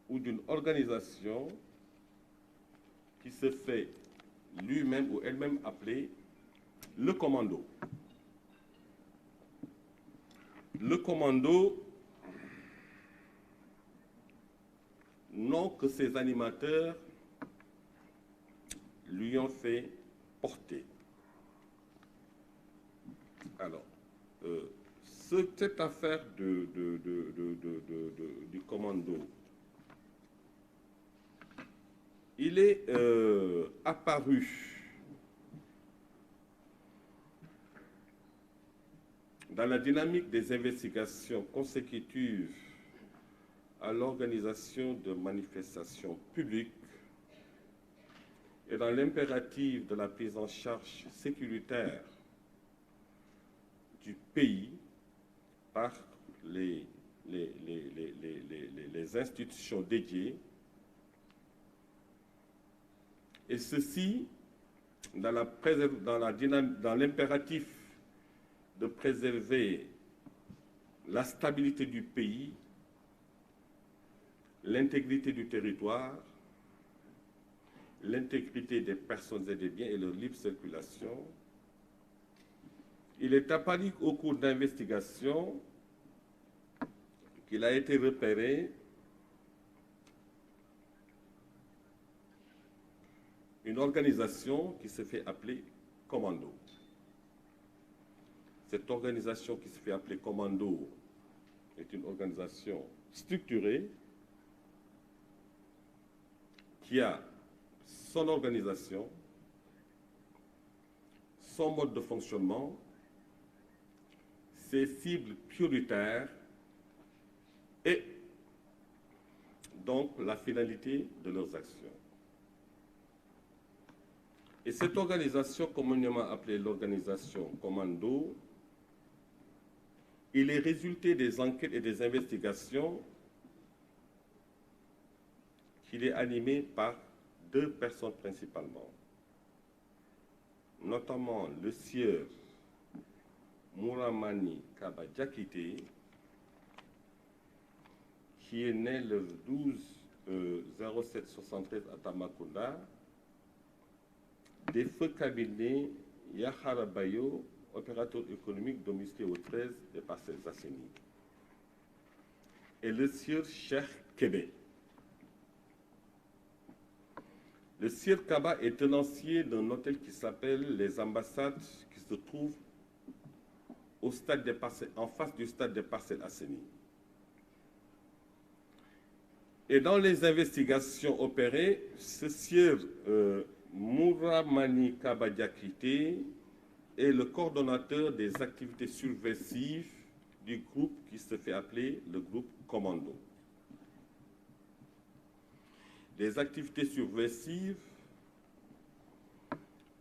ou d'une organisation qui se fait lui-même ou elle-même appeler le commando. Le commando, nom que ses animateurs lui ont fait porter. Alors, cette affaire du commando, il est apparu dans la dynamique des investigations consécutives à l'organisation de manifestations publiques et dans l'impératif de la prise en charge sécuritaire du pays par les institutions dédiées, et ceci dans l'impératif de préserver la stabilité du pays, l'intégrité du territoire, l'intégrité des personnes et des biens et leur libre circulation. Il est apparu au cours d'investigation qu'il a été repéré une organisation qui se fait appeler Commando. Cette organisation qui se fait appeler Commando est une organisation structurée qui a son organisation, son mode de fonctionnement, ses cibles prioritaires et donc la finalité de leurs actions. Et cette organisation, communément appelée l'organisation Commando, il est résulté des enquêtes et des investigations qu'il est animé par deux personnes principalement, notamment le sieur Mouramani Kaba Diakité, qui est né le 12-07-73 à Tambacounda, des feux cabinets Yahara Bayo, opérateur économique domicilié au 13 des Parcelles Assainies, et le sieur Cheikh Kébé. Le sieur Kaba est tenancier d'un hôtel qui s'appelle Les Ambassades, qui se trouve au stade des Parcelles, en face du stade des Parcelles Assainies. Et dans les investigations opérées, ce sieur Mouramani Kaba Diakité est le coordonnateur des activités subversives du groupe qui se fait appeler le groupe Commando. Des activités subversives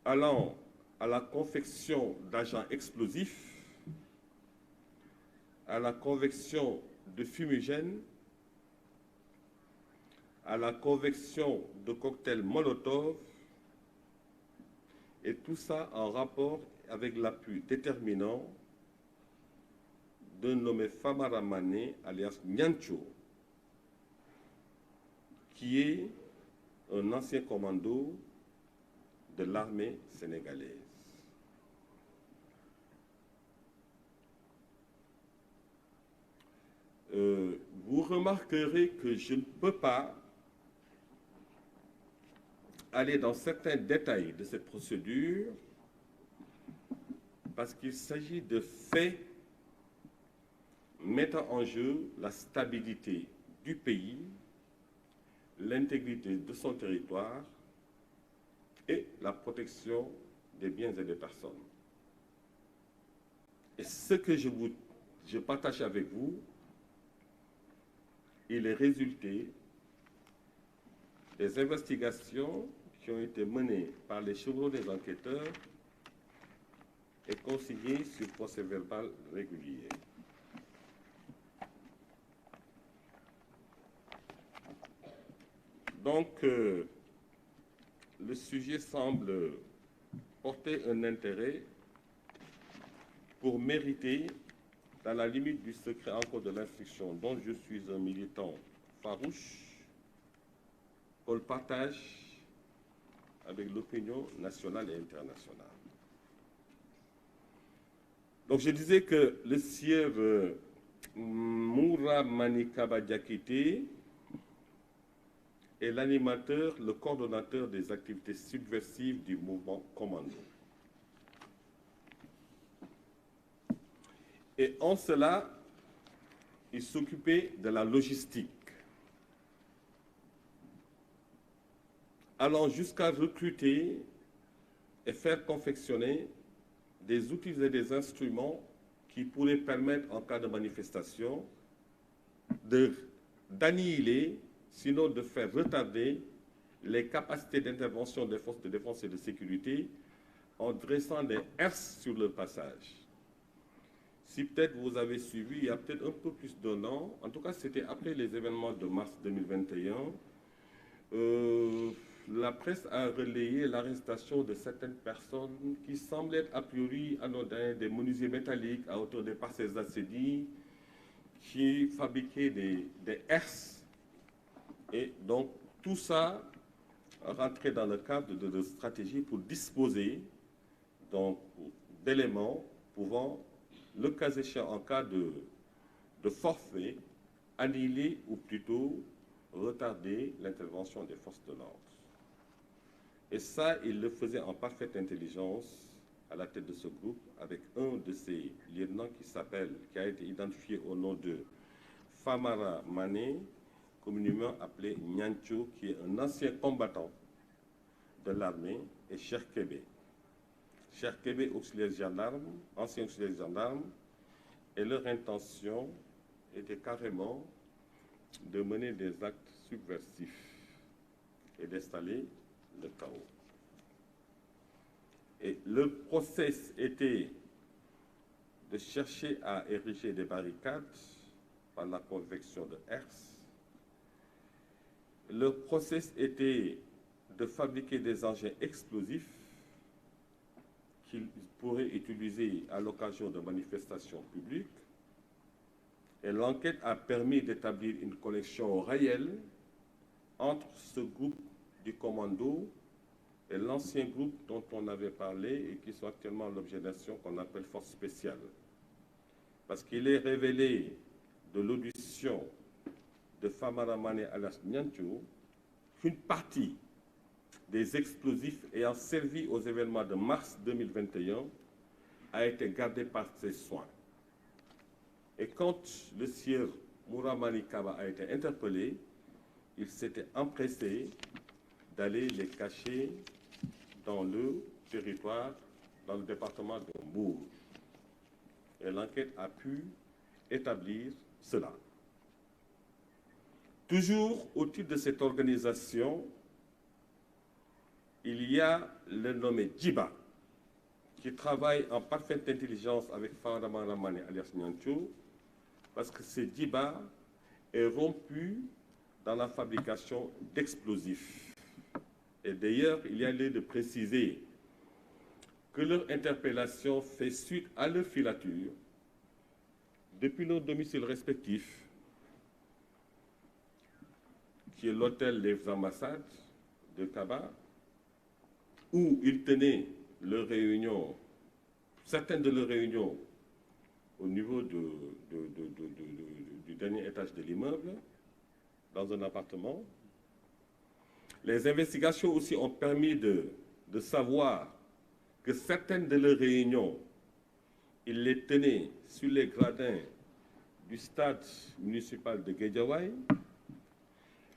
allant à la confection d'agents explosifs, à la convection de fumigènes, à la convection de cocktails Molotov, et tout ça en rapport avec l'appui déterminant d'un nommé Famara Mané, alias Nyancho, qui est un ancien commando de l'armée sénégalaise. Vous remarquerez que je ne peux pas aller dans certains détails de cette procédure parce qu'il s'agit de faits mettant en jeu la stabilité du pays, l'intégrité de son territoire et la protection des biens et des personnes. Et ce que je partage avec vous, il est résulté des investigations qui ont été menées par les chevronnés enquêteurs et consignées sur procès-verbal régulier. Donc, le sujet semble porter un intérêt pour mériter, dans la limite du secret encore de l'instruction dont je suis un militant farouche, qu'on le partage avec l'opinion nationale et internationale. Donc je disais que le sieur Moura Manikaba Diakité est l'animateur, le coordonnateur des activités subversives du mouvement Commando. Et en cela, il s'occupait de la logistique, allant jusqu'à recruter et faire confectionner des outils et des instruments qui pourraient permettre, en cas de manifestation, d'annihiler, sinon de faire retarder les capacités d'intervention des forces de défense et de sécurité en dressant des herses sur le passage. Si peut-être vous avez suivi, il y a peut-être un peu plus d'un an, en tout cas c'était après les événements de mars 2021, la presse a relayé l'arrestation de certaines personnes qui semblent être a priori anodins, des menuisiers métalliques à hauteur des parcelles assainies, qui fabriquaient des herses. Et donc tout ça rentrait dans le cadre de stratégie pour disposer d'éléments pouvant, le cas échéant, en cas de forfait, annihiler ou plutôt retarder l'intervention des forces de l'ordre. Et ça, il le faisait en parfaite intelligence à la tête de ce groupe avec un de ses lieutenants qui a été identifié au nom de Famara Mané, communément appelé Nyancho, qui est un ancien combattant de l'armée, et Cheikh Kébé. Cheikh Kébé, auxiliaire gendarme, ancien auxiliaire gendarme, et leur intention était carrément de mener des actes subversifs et d'installer le chaos. Et le process était de chercher à ériger des barricades par la convection de herses. Le process était de fabriquer des engins explosifs qu'ils pourraient utiliser à l'occasion de manifestations publiques. Et l'enquête a permis d'établir une connexion réelle entre ce groupe du commando et l'ancien groupe dont on avait parlé et qui sont actuellement l'objet d'action qu'on appelle force spéciale. Parce qu'il est révélé de l'audition de Famara Mané alias Nyancho qu'une partie des explosifs ayant servi aux événements de mars 2021 a été gardée par ses soins. Et quand le sieur Moura Manikaba a été interpellé, il s'était empressé d'aller les cacher dans le territoire, dans le département de Mbour. Et l'enquête a pu établir cela. Toujours au titre de cette organisation, il y a le nommé Djiba, qui travaille en parfaite intelligence avec Famara Mané alias Nyancho, parce que ce Djiba est rompu dans la fabrication d'explosifs. Et d'ailleurs, il y a lieu de préciser que leur interpellation fait suite à leur filature depuis leur domicile respectif, qui est l'hôtel des ambassades de Kaba, où ils tenaient leurs réunions, certaines de leurs réunions au niveau du dernier étage de l'immeuble, dans un appartement. Les investigations aussi ont permis de savoir que certaines de leurs réunions, ils les tenaient sur les gradins du stade municipal de Guédiawaye.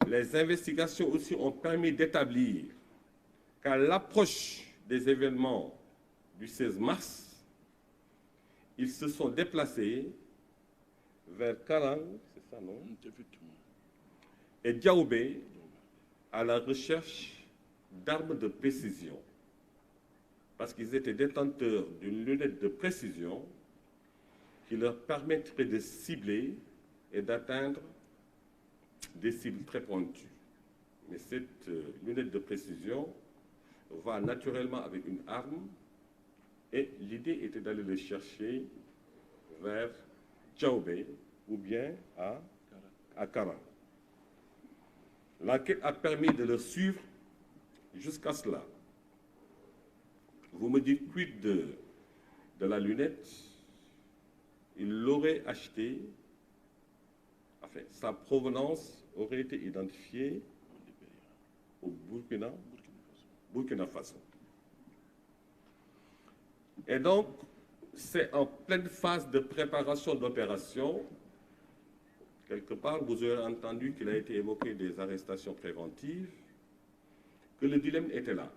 Les investigations aussi ont permis d'établir qu'à l'approche des événements du 16 mars, ils se sont déplacés vers Karang, c'est ça, non? Et Diaoubé, à la recherche d'armes de précision. Parce qu'ils étaient détenteurs d'une lunette de précision qui leur permettrait de cibler et d'atteindre des cibles très pointues. Mais cette lunette de précision va naturellement avec une arme, et l'idée était d'aller le chercher vers Diaoubé ou bien à Karang. L'enquête a permis de le suivre jusqu'à cela. Vous me dites quid de la lunette? Il l'aurait achetée, enfin, sa provenance aurait été identifiée au Burkina Faso. Et donc, c'est en pleine phase de préparation d'opération. Quelque part, vous aurez entendu qu'il a été évoqué des arrestations préventives, que le dilemme était là.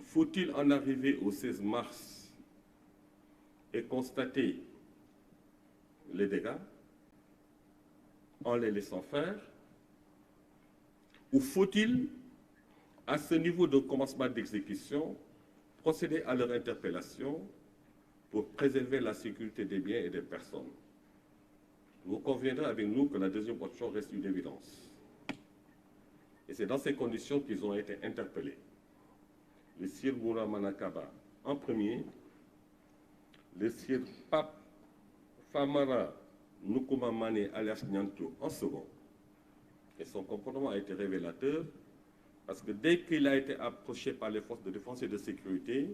Faut-il en arriver au 16 mars et constater les dégâts en les laissant faire? Ou faut-il, à ce niveau de commencement d'exécution, procéder à leur interpellation pour préserver la sécurité des biens et des personnes? Vous conviendrez avec nous que la deuxième option reste une évidence. Et c'est dans ces conditions qu'ils ont été interpellés. Le Sir Moura Manakaba en premier, le Sir Pape Famara Nukuma Mane alias Nyanto en second. Et son comportement a été révélateur parce que dès qu'il a été approché par les forces de défense et de sécurité,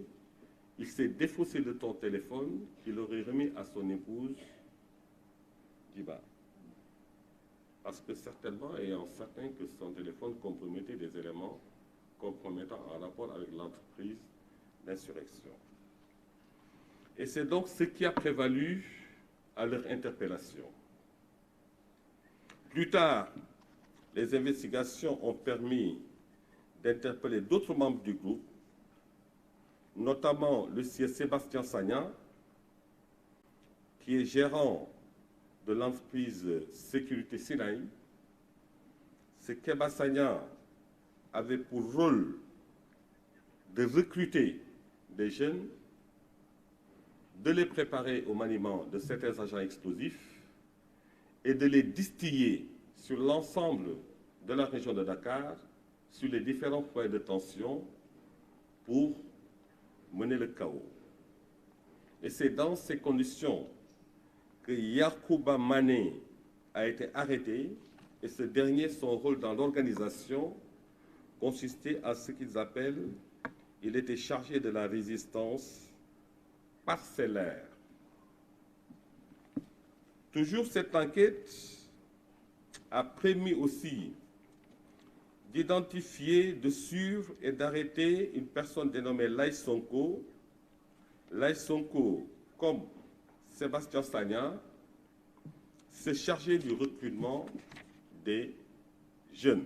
il s'est défaussé de son téléphone qu'il aurait remis à son épouse Diba. Parce que certainement, ayant certain que son téléphone compromettait des éléments compromettants en rapport avec l'entreprise d'insurrection. Et c'est donc ce qui a prévalu à leur interpellation. Plus tard, les investigations ont permis d'interpeller d'autres membres du groupe, notamment le sieur Sébastien Sagna, qui est gérant de l'entreprise Sécurité Sinaï. Ce Keba Sagna avait pour rôle de recruter des jeunes, de les préparer au maniement de certains agents explosifs et de les distiller sur l'ensemble de la région de Dakar, sur les différents points de tension pour mener le chaos. Et c'est dans ces conditions que Yacouba Mané a été arrêté et ce dernier, son rôle dans l'organisation consistait à ce qu'ils appellent, il était chargé de la résistance parcellaire. Toujours cette enquête a permis aussi d'identifier, de suivre et d'arrêter une personne dénommée Lai Sonko. Lai Sonko, comme Sébastien Sagna, s'est chargé du recrutement des jeunes.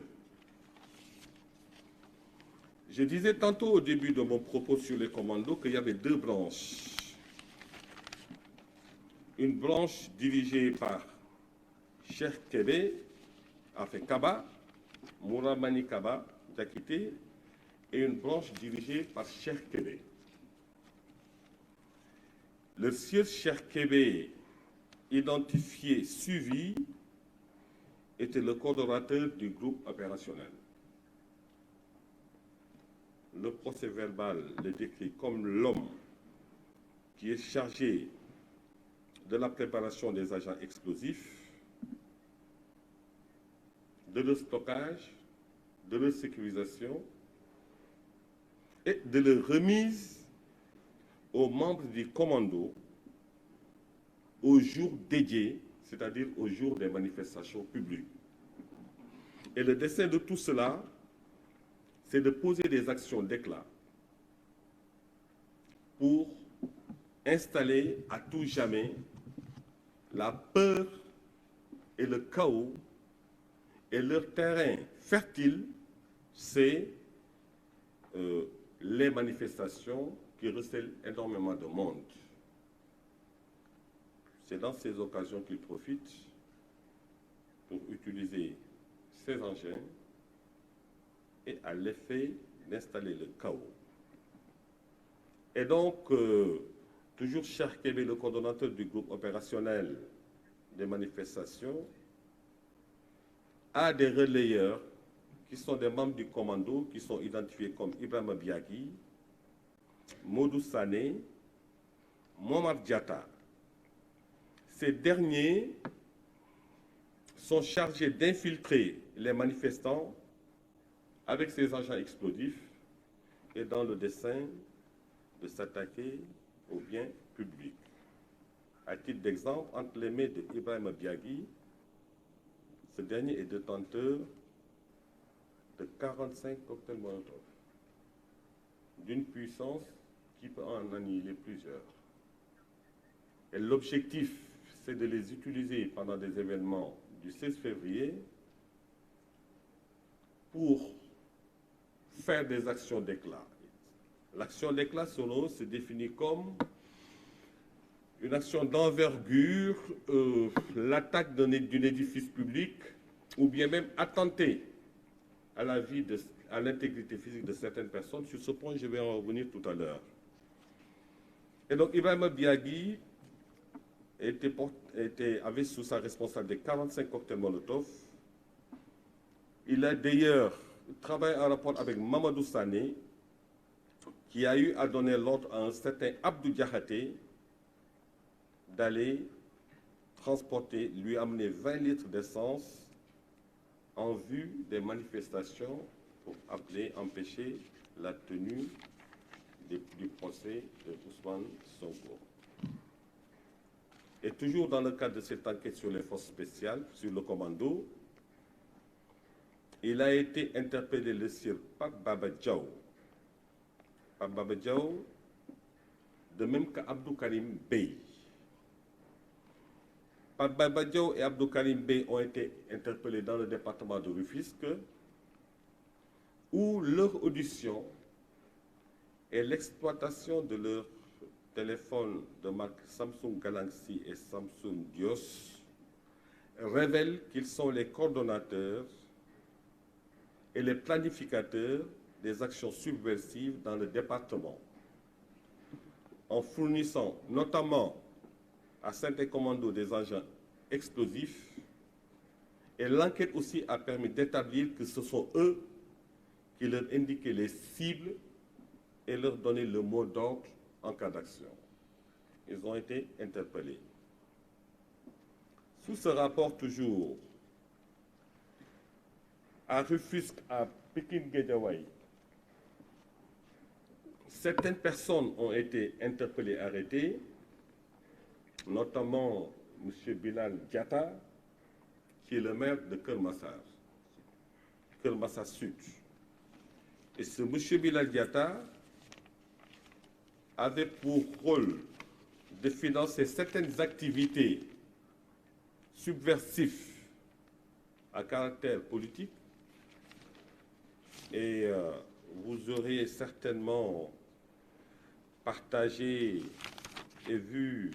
Je disais tantôt au début de mon propos sur les commandos qu'il y avait deux branches. Une branche dirigée par Cheikh Kébé, enfin Kaba, Mouramani Kaba, Diakité, et une branche dirigée par Cheikh Kébé. Le sieur Cheikh Kébé, identifié, suivi, était le coordonnateur du groupe opérationnel. Le procès-verbal le décrit comme l'homme qui est chargé de la préparation des agents explosifs, de leur stockage, de leur sécurisation et de leur remise aux membres du commando au jour dédié, c'est-à-dire au jour des manifestations publiques. Et le dessein de tout cela, c'est de poser des actions d'éclat pour installer à tout jamais la peur et le chaos, et leur terrain fertile, c'est les manifestations qui recèlent énormément de monde. C'est dans ces occasions qu'ils profitent pour utiliser ces engins et à l'effet d'installer le chaos. Et donc, toujours Cheikh Kébé, le coordonnateur du groupe opérationnel des manifestations, a des relayeurs qui sont des membres du commando, qui sont identifiés comme Ibrahima Biagui, Modou Sané, Mohamed Diatta. Ces derniers sont chargés d'infiltrer les manifestants avec ces agents explosifs et dans le dessein de s'attaquer aux biens publics. À titre d'exemple, entre les mains d'Ibrahima Biagui, ce dernier est détenteur de 45 cocktails Molotov, d'une puissance qui peut en annihiler plusieurs. Et l'objectif, c'est de les utiliser pendant des événements du 16 février pour faire des actions d'éclat. L'action d'éclat, selon eux, se définit comme une action d'envergure, l'attaque d'un édifice public, ou bien même attenter à la vie, à l'intégrité physique de certaines personnes. Sur ce point, je vais en revenir tout à l'heure. Et donc, Ibrahima Biagui avait sous sa responsabilité 45 cocktails Molotov. Il a d'ailleurs travaillé en rapport avec Mamadou Sané, qui a eu à donner l'ordre à un certain Abdou Diakhaté d'aller transporter, lui amener 20 litres d'essence en vue des manifestations pour empêcher la tenue du procès de Ousmane Sonko. Et toujours dans le cadre de cette enquête sur les forces spéciales, sur le commando, il a été interpellé le sire Pape Baba Diaw. Pape Baba Diaw, de même qu'Abdou Karim Bey. Pape Baba Diaw et Abdou Karim Bey ont été interpellés dans le département de Rufisque, où leur audition et l'exploitation de leur téléphone de marque Samsung Galaxy et Samsung Dios révèlent qu'ils sont les coordonnateurs et les planificateurs des actions subversives dans le département, en fournissant notamment à certains commandos des agents explosifs. Et l'enquête aussi a permis d'établir que ce sont eux qui leur indiquaient les cibles et leur donnaient le mot d'ordre en cas d'action. Ils ont été interpellés. Sous ce rapport toujours, à Rufisque, à Pékin-Guédiawaye, certaines personnes ont été interpellées, arrêtées, notamment M. Bilal Diatta, qui est le maire de Keur Massar Sud. Et ce M. Bilal Diatta avait pour rôle de financer certaines activités subversives à caractère politique. Et vous aurez certainement partagé et vu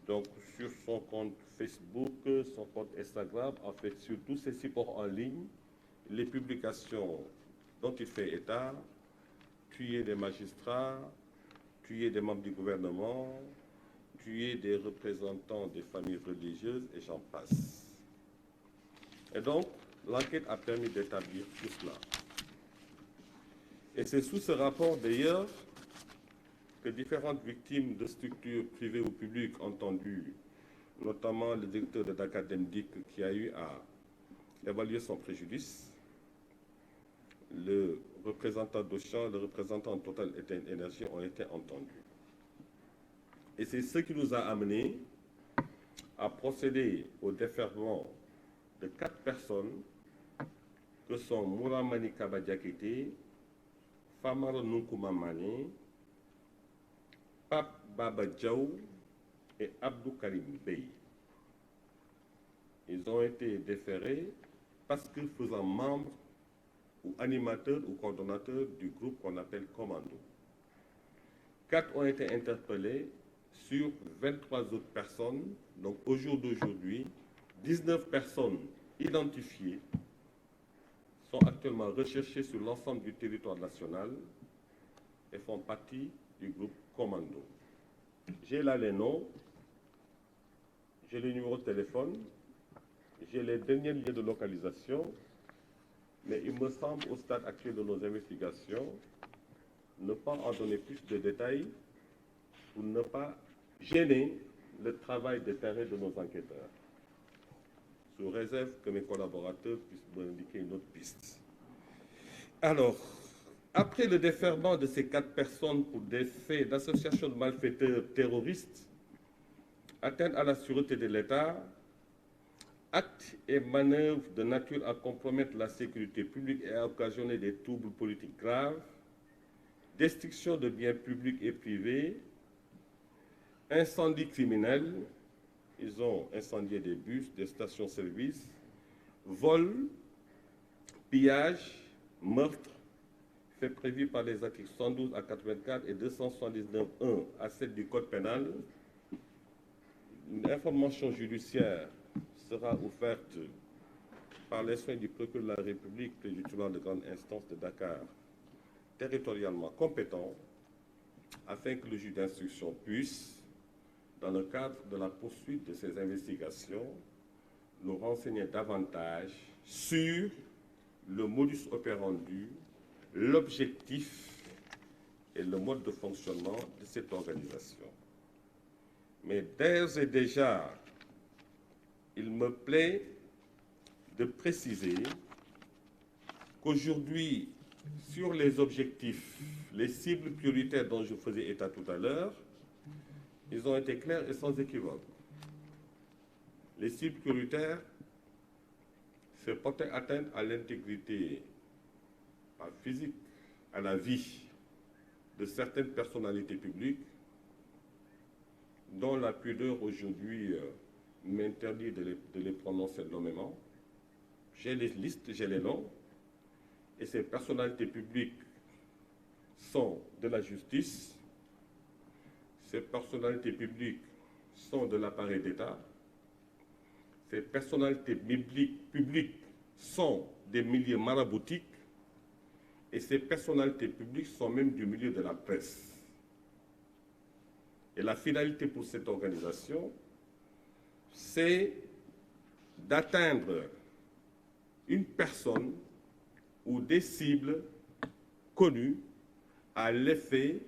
donc, sur son compte Facebook, son compte Instagram, en fait sur tous ces supports en ligne, les publications dont il fait état, tuer des magistrats, tuer des membres du gouvernement, tuer des représentants des familles religieuses, et j'en passe. Et donc, l'enquête a permis d'établir tout cela. Et c'est sous ce rapport, d'ailleurs, que différentes victimes de structures privées ou publiques entendues, notamment le directeur de l'Académie qui a eu à évaluer son préjudice, le représentant d'Auchan, le représentant de Total Énergie ont été entendus. Et c'est ce qui nous a amenés à procéder au déferment de 4 personnes que sont Mouramani Kaba Diakité, Famara Nunkouma Mané, Pape Baba Diaw et Abdou Karim Bey. Ils ont été déférés parce que faisant membre ou animateurs ou coordonnateurs du groupe qu'on appelle Commando. 4 ont été interpellés sur 23 autres personnes. Donc au jour d'aujourd'hui, 19 personnes identifiées sont actuellement recherchées sur l'ensemble du territoire national et font partie du groupe Commando. J'ai là les noms, j'ai les numéros de téléphone, j'ai les derniers lieux de localisation, mais il me semble, au stade actuel de nos investigations, ne pas en donner plus de détails pour ne pas gêner le travail de terrain de nos enquêteurs. sous réserve que mes collaborateurs puissent m'indiquer une autre piste. Alors, après le déferment de ces 4 personnes pour des faits d'association de malfaiteurs terroristes, atteinte à la sûreté de l'État, actes et manœuvres de nature à compromettre la sécurité publique et à occasionner des troubles politiques graves, destruction de biens publics et privés, incendies criminels, ils ont incendié des bus, des stations-service, vols, pillages, meurtres, faits prévus par les articles 112 à 84 et 279.1 à 7 du Code pénal. Une information judiciaire sera offerte par les soins du procureur de la République et du tribunal de grande instance de Dakar, territorialement compétent, afin que le juge d'instruction puisse, dans le cadre de la poursuite de ces investigations, nous renseigner davantage sur le modus operandi, l'objectif et le mode de fonctionnement de cette organisation. Mais d'ores et déjà, il me plaît de préciser qu'aujourd'hui, sur les objectifs, les cibles prioritaires dont je faisais état tout à l'heure, ils ont été clairs et sans équivoque. Les cibles prioritaires, c'est porter atteinte à l'intégrité physique, à la vie de certaines personnalités publiques, dont la pudeur aujourd'hui m'interdit de les prononcer nommément. J'ai les listes, j'ai les noms, et ces personnalités publiques sont de la justice, ces personnalités publiques sont de l'appareil d'État, ces personnalités publiques sont des milieux maraboutiques, et ces personnalités publiques sont même du milieu de la presse. Et la finalité pour cette organisation, c'est d'atteindre une personne ou des cibles connues à l'effet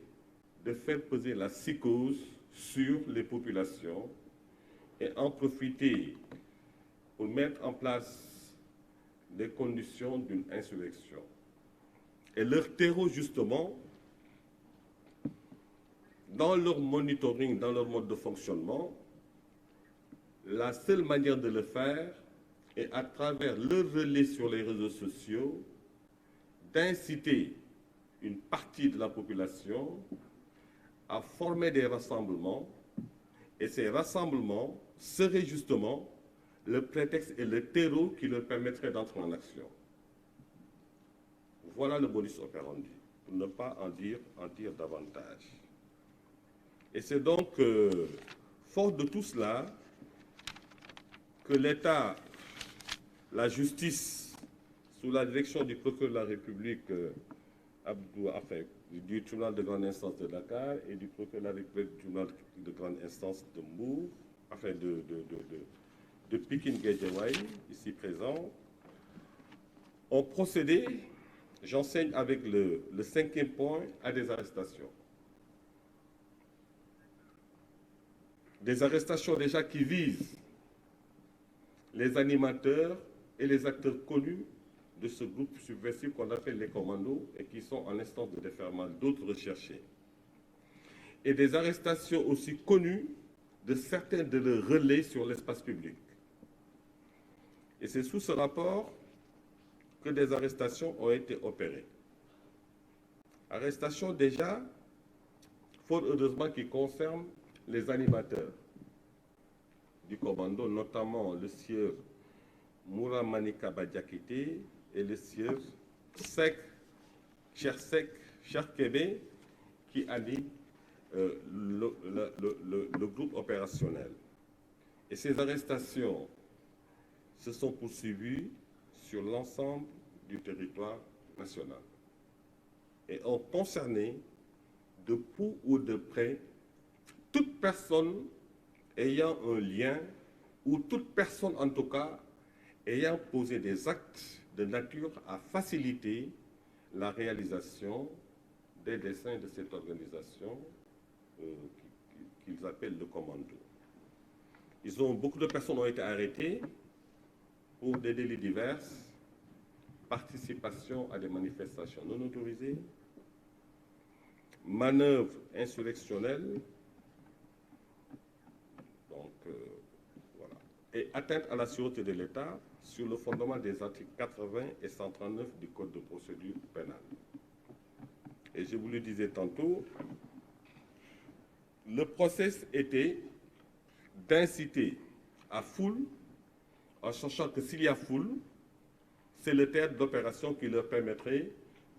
de faire peser la psychose sur les populations et en profiter pour mettre en place des conditions d'une insurrection. Et leur terreau, justement, dans leur monitoring, dans leur mode de fonctionnement, la seule manière de le faire est à travers le relais sur les réseaux sociaux, d'inciter une partie de la population à former des rassemblements, et ces rassemblements seraient justement le prétexte et le terreau qui leur permettrait d'entrer en action. Voilà le modus operandi, pour ne pas en dire davantage. Et c'est donc fort de tout cela que l'État, la justice, sous la direction du procureur de la République, du tribunal de grande instance de Dakar et du procureur de la République du tribunal de grande instance de Mbour, de Pikine-Guédiawaye, ici présent, ont procédé, j'enseigne avec le 5e point, à des arrestations. Des arrestations déjà qui visent les animateurs et les acteurs connus de ce groupe subversif qu'on appelle les commandos et qui sont en instance de déferment, d'autres recherchés. Et des arrestations aussi connues de certains de leurs relais sur l'espace public. Et c'est sous ce rapport que des arrestations ont été opérées. Arrestations déjà, fort heureusement, qui concernent les animateurs du commando, notamment le sieur Mouramanika Badiakité et le sieur Cherkebe qui anime le groupe opérationnel. Et ces arrestations se sont poursuivies sur l'ensemble du territoire national et ont concerné de près ou de près toute personne ayant un lien ou toute personne en tout cas ayant posé des actes de nature à faciliter la réalisation des desseins de cette organisation qu'ils appellent le commando. Beaucoup de personnes ont été arrêtées pour des délits divers, participation à des manifestations non autorisées, manœuvres insurrectionnelles, donc voilà, et atteinte à la sûreté de l'État sur le fondement des articles 80 et 139 du Code de procédure pénale. Et je vous le disais tantôt, le process était d'inciter à foule, en sachant que s'il y a foule, c'est le théâtre d'opération qui leur permettrait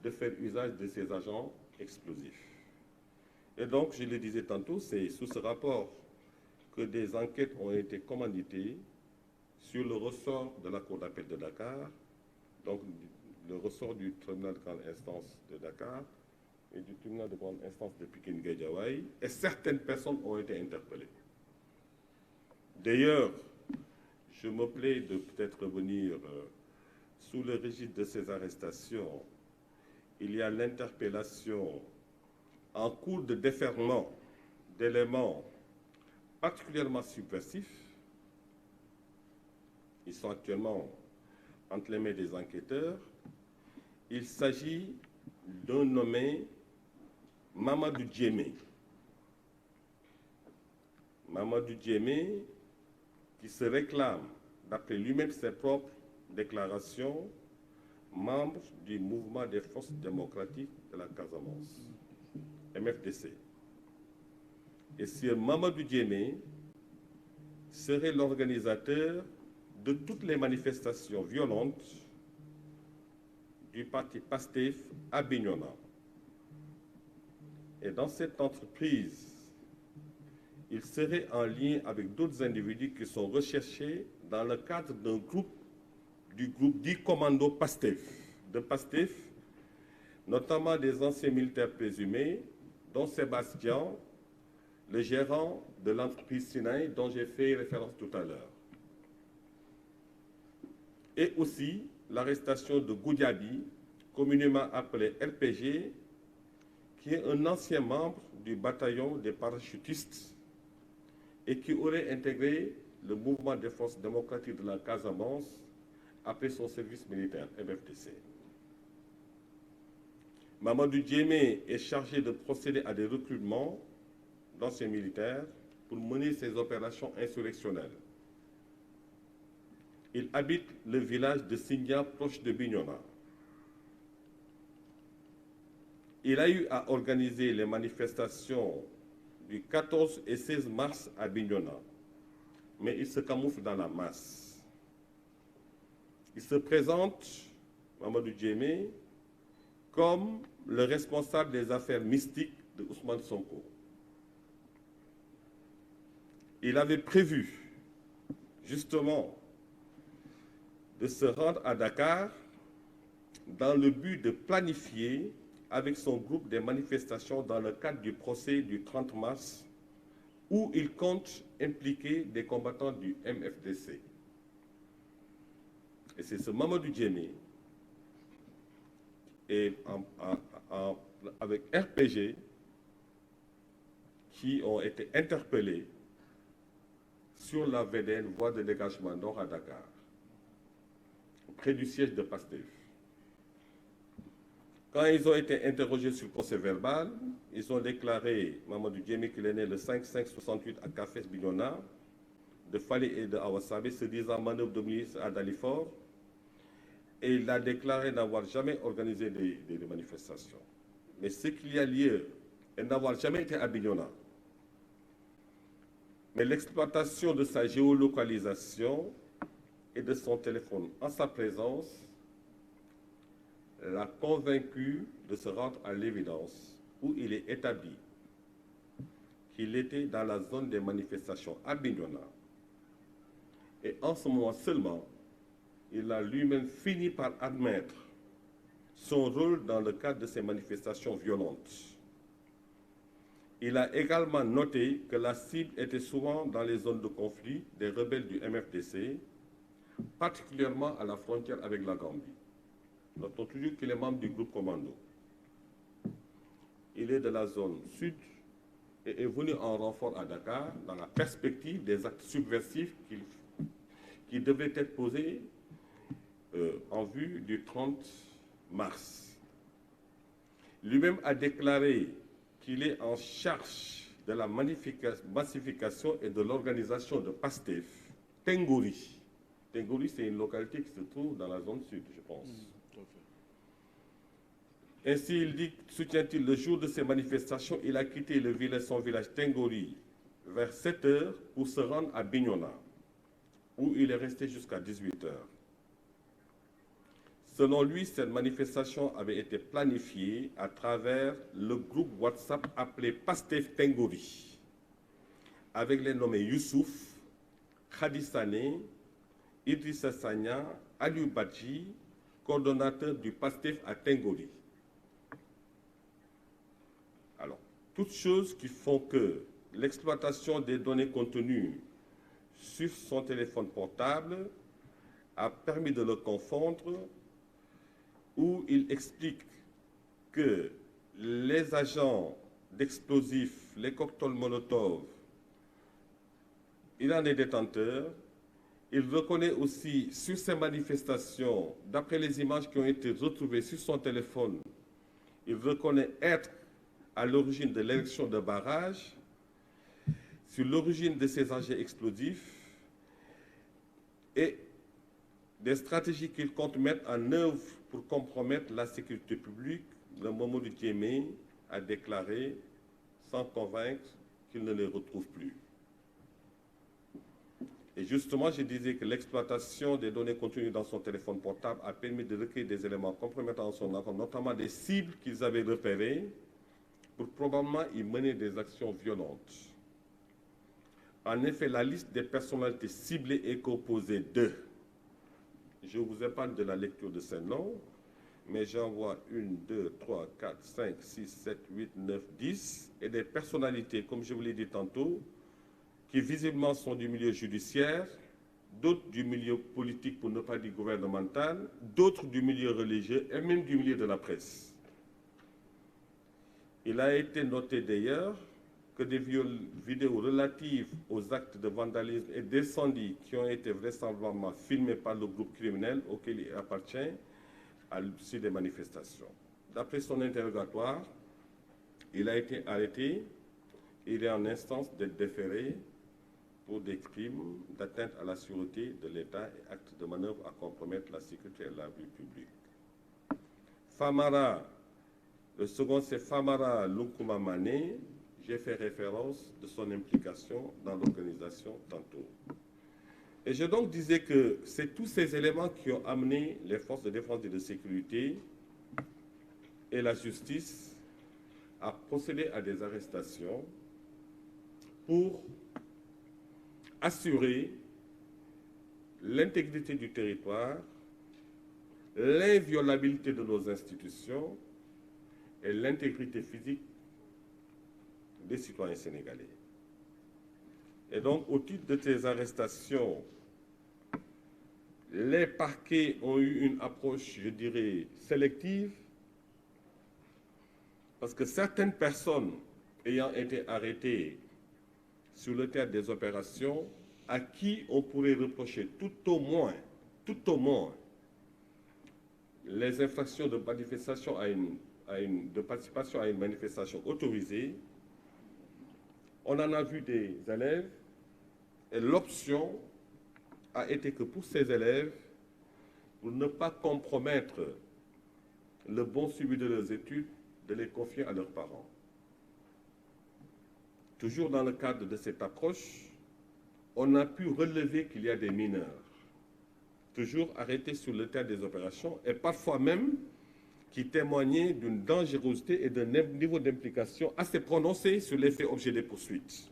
de faire usage de ces agents explosifs. Et donc, je le disais tantôt, c'est sous ce rapport que des enquêtes ont été commanditées sur le ressort de la Cour d'appel de Dakar, donc le ressort du tribunal de grande instance de Dakar et du tribunal de grande instance de Pikine-Guédiawaye, et certaines personnes ont été interpellées. D'ailleurs, je me plais de peut-être revenir sous le registre de ces arrestations. Il y a l'interpellation en cours de déferlement d'éléments particulièrement subversifs. Ils sont actuellement entre les mains des enquêteurs. Il s'agit d'un nommé Mamadou Djemé. Mamadou Djemé qui se réclame, d'après lui-même ses propres déclarations, membre du mouvement des forces démocratiques de la Casamance, MFDC. Et ce Mamadou Djemé serait l'organisateur de toutes les manifestations violentes du parti PASTEF à Bignona. Et dans cette entreprise, il serait en lien avec d'autres individus qui sont recherchés dans le cadre d'un groupe, du groupe dit Commando PASTEF, de PASTEF, notamment des anciens militaires présumés, dont Sébastien, le gérant de l'entreprise Sinaï, dont j'ai fait référence tout à l'heure. Et aussi l'arrestation de Goudiaby, communément appelé RPG, qui est un ancien membre du bataillon des parachutistes et qui aurait intégré le mouvement des forces démocratiques de la Casamance après son service militaire, MFDC. Mamadou Djemé est chargé de procéder à des recrutements d'anciens militaires pour mener ces opérations insurrectionnelles. Il habite le village de Sindia, proche de Bignona. Il a eu à organiser les manifestations du 14 et 16 mars à Bignona, mais il se camoufle dans la masse. Il se présente, Mamadou Djemé, comme le responsable des affaires mystiques de Ousmane Sonko. Il avait prévu, justement, de se rendre à Dakar dans le but de planifier avec son groupe des manifestations dans le cadre du procès du 30 mars où il compte impliquer des combattants du MFDC. Et c'est ce Mamadou Djemé et avec RPG qui ont été interpellés sur la VDN, voie de dégagement nord à Dakar, près du siège de PASTEF. Quand ils ont été interrogés sur le procès verbal, ils ont déclaré, Mamadou Djemé, qu'il est né le 5-5-68 à Cafés Bignona, de Fali et de Awasabe, se disant manœuvre de ministre à Dalifort, et il a déclaré n'avoir jamais organisé des manifestations. Mais ce qu'il y a lieu est n'avoir jamais été à Bignona. Mais l'exploitation de sa géolocalisation et de son téléphone en sa présence l'a convaincu de se rendre à l'évidence où il est établi qu'il était dans la zone des manifestations à Bignona. Et en ce moment seulement, il a lui-même fini par admettre son rôle dans le cadre de ces manifestations violentes. Il a également noté que la cible était souvent dans les zones de conflit des rebelles du MFDC, particulièrement à la frontière avec la Gambie. Notons toujours qu'il est membre du groupe Commando. Il est de la zone sud et est venu en renfort à Dakar dans la perspective des actes subversifs qui devaient être posés en vue du 30 mars. Lui-même a déclaré qu'il est en charge de la massification et de l'organisation de PASTEF, Tengori. Tengori, c'est une localité qui se trouve dans la zone sud, je pense. Ainsi, il dit, soutient-il, le jour de ces manifestations, il a quitté son village Tengori vers 7 h pour se rendre à Bignona, où il est resté jusqu'à 18 h. Selon lui, cette manifestation avait été planifiée à travers le groupe WhatsApp appelé PASTEF Tengori, avec les nommés Youssouf, Khadi Sané, Idrissa Sagna, Aliou Badji, coordonnateur du PASTEF à Tengori. Alors, toutes choses qui font que l'exploitation des données contenues sur son téléphone portable a permis de le confondre, où il explique que les agents d'explosifs, les cocktails Molotov, il en est détenteur. Il reconnaît aussi sur ces manifestations, d'après les images qui ont été retrouvées sur son téléphone, il reconnaît être à l'origine de l'érection de barrages, sur l'origine de ces engins explosifs et des stratégies qu'il compte mettre en œuvre pour compromettre la sécurité publique. Le Mamadou Diémé a déclaré, sans convaincre, qu'il ne les retrouve plus. Et justement, je disais que l'exploitation des données contenues dans son téléphone portable a permis de recueillir des éléments compromettants en son enfant, notamment des cibles qu'ils avaient repérées pour probablement y mener des actions violentes. En effet, la liste des personnalités ciblées est composée de, je vous épargne de la lecture de ces noms, mais j'en vois 1, 2, 3, 4, 5, 6, 7, 8, 9, 10, et des personnalités, comme je vous l'ai dit tantôt, qui visiblement sont du milieu judiciaire, d'autres du milieu politique, pour ne pas dire gouvernemental, d'autres du milieu religieux et même du milieu de la presse. Il a été noté d'ailleurs que des vidéos relatives aux actes de vandalisme et d'incendie qui ont été vraisemblablement filmés par le groupe criminel auquel il appartient à l'issue des manifestations. D'après son interrogatoire, il a été arrêté, il est en instance d'être déféré pour des crimes d'atteinte à la sûreté de l'État et actes de manœuvre à compromettre la sécurité et la vie publique. Famara, le second c'est Famara Lunkuma Mané. J'ai fait référence de son implication dans l'organisation tantôt. Et je donc disais que c'est tous ces éléments qui ont amené les forces de défense et de sécurité et la justice à procéder à des arrestations pour assurer l'intégrité du territoire, l'inviolabilité de nos institutions et l'intégrité physique des citoyens sénégalais. Et donc, au titre de ces arrestations, les parquets ont eu une approche, je dirais, sélective, parce que certaines personnes ayant été arrêtées sur le théâtre des opérations, à qui on pourrait reprocher tout au moins, les infractions de manifestation de participation à une manifestation autorisée. On en a vu des élèves, et l'option a été que pour ces élèves, pour ne pas compromettre le bon suivi de leurs études, de les confier à leurs parents. Toujours dans le cadre de cette approche, on a pu relever qu'il y a des mineurs, toujours arrêtés sur le terrain des opérations, et parfois même qui témoignaient d'une dangerosité et d'un niveau d'implication assez prononcé sur les faits objets des poursuites.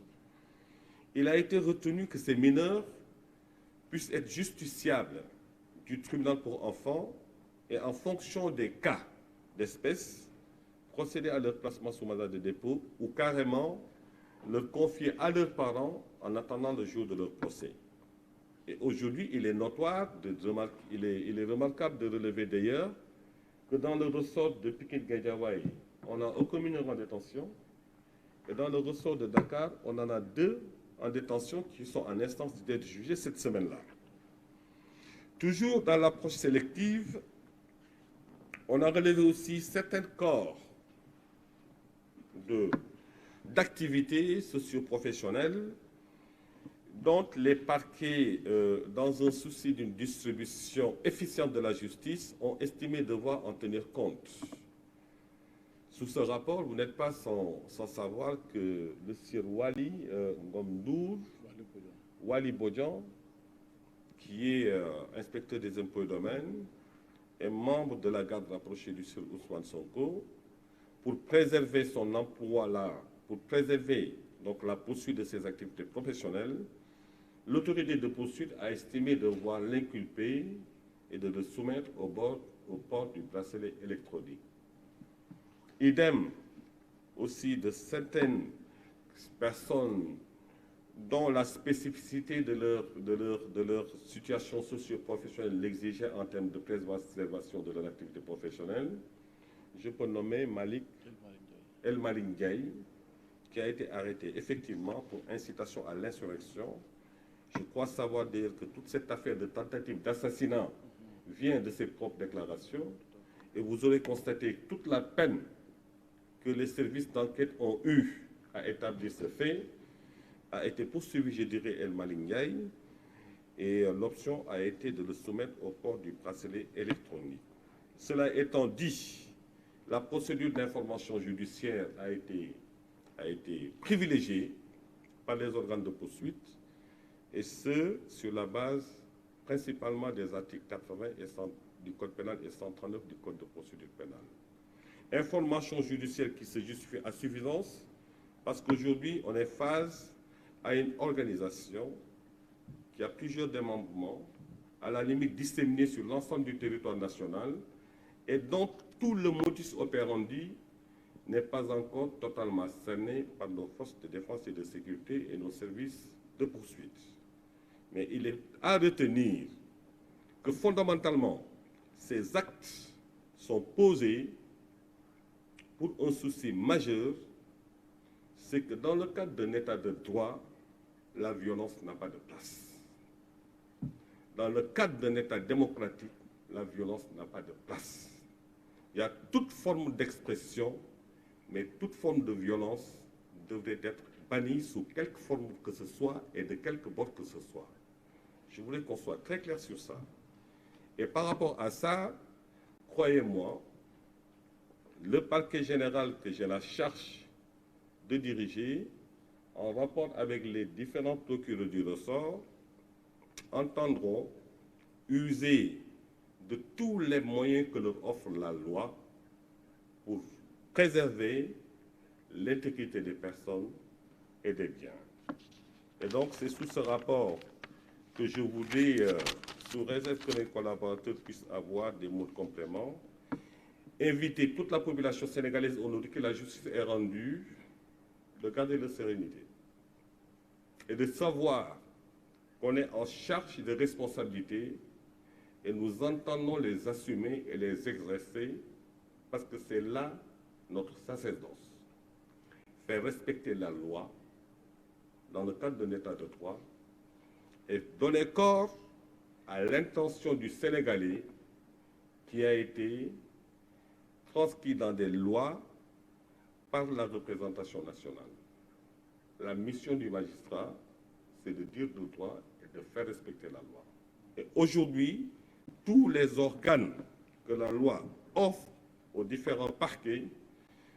Il a été retenu que ces mineurs puissent être justiciables du tribunal pour enfants et en fonction des cas d'espèce, procéder à leur placement sous mandat de dépôt ou carrément leur confier à leurs parents en attendant le jour de leur procès. Et aujourd'hui, il est notoire, il est remarquable de relever d'ailleurs que dans le ressort de Pikine-Guédiawaye, on n'a aucun mineur en détention, et dans le ressort de Dakar, on en a 2 en détention qui sont en instance d'être jugés cette semaine-là. Toujours dans l'approche sélective, on a relevé aussi certains corps d'activités socio-professionnelles dont les parquets, dans un souci d'une distribution efficiente de la justice, ont estimé devoir en tenir compte. Sous ce rapport, vous n'êtes pas sans savoir que le Sir Wali Ngomdour, Wali Bodjan, qui est inspecteur des impôts et domaines, est membre de la garde rapprochée du Sir Ousmane Sonko, pour préserver son emploi là, pour préserver donc la poursuite de ses activités professionnelles, l'autorité de poursuite a estimé devoir l'inculper et de le soumettre au port du bracelet électronique. Idem aussi de certaines personnes dont la spécificité de leur situation socio-professionnelle l'exigeait en termes de préservation de leur activité professionnelle. Je peux nommer El Malik Ndiaye, qui a été arrêté effectivement pour incitation à l'insurrection. Je crois savoir dire que toute cette affaire de tentative d'assassinat vient de ses propres déclarations, et vous aurez constaté toute la peine que les services d'enquête ont eue à établir ce fait, a été poursuivi, je dirais, El Malik Ndiaye, et l'option a été de le soumettre au port du bracelet électronique. Cela étant dit, la procédure d'information judiciaire a été privilégiée par les organes de poursuite, et ce, sur la base principalement des articles 80 du Code pénal et 139 du Code de procédure pénale. Information judiciaire qui se justifie à suffisance, parce qu'aujourd'hui, on est face à une organisation qui a plusieurs démembrements, à la limite disséminés sur l'ensemble du territoire national, et dont tout le modus operandi n'est pas encore totalement cerné par nos forces de défense et de sécurité et nos services de poursuite. Mais il est à retenir que fondamentalement, ces actes sont posés pour un souci majeur, c'est que dans le cadre d'un état de droit, la violence n'a pas de place. Dans le cadre d'un état démocratique, la violence n'a pas de place. Il y a toute forme d'expression, mais toute forme de violence devrait être bannie sous quelque forme que ce soit et de quelque bord que ce soit. Je voulais qu'on soit très clair sur ça. Et par rapport à ça, croyez-moi, le parquet général que j'ai la charge de diriger, en rapport avec les différents procureurs du ressort, entendront user de tous les moyens que leur offre la loi pour préserver l'intégrité des personnes et des biens. Et donc, c'est sous ce rapport que je voudrais, sous réserve que les collaborateurs puissent avoir des mots de complément, inviter toute la population sénégalaise au nom que la justice est rendue, de garder la sérénité et de savoir qu'on est en charge de responsabilités et nous entendons les assumer et les exercer parce que c'est là notre sacerdoce. Faire respecter la loi dans le cadre d'un état de droit et donner corps à l'intention du Sénégalais qui a été transcrit dans des lois par la représentation nationale. La mission du magistrat, c'est de dire le droit et de faire respecter la loi. Et aujourd'hui, tous les organes que la loi offre aux différents parquets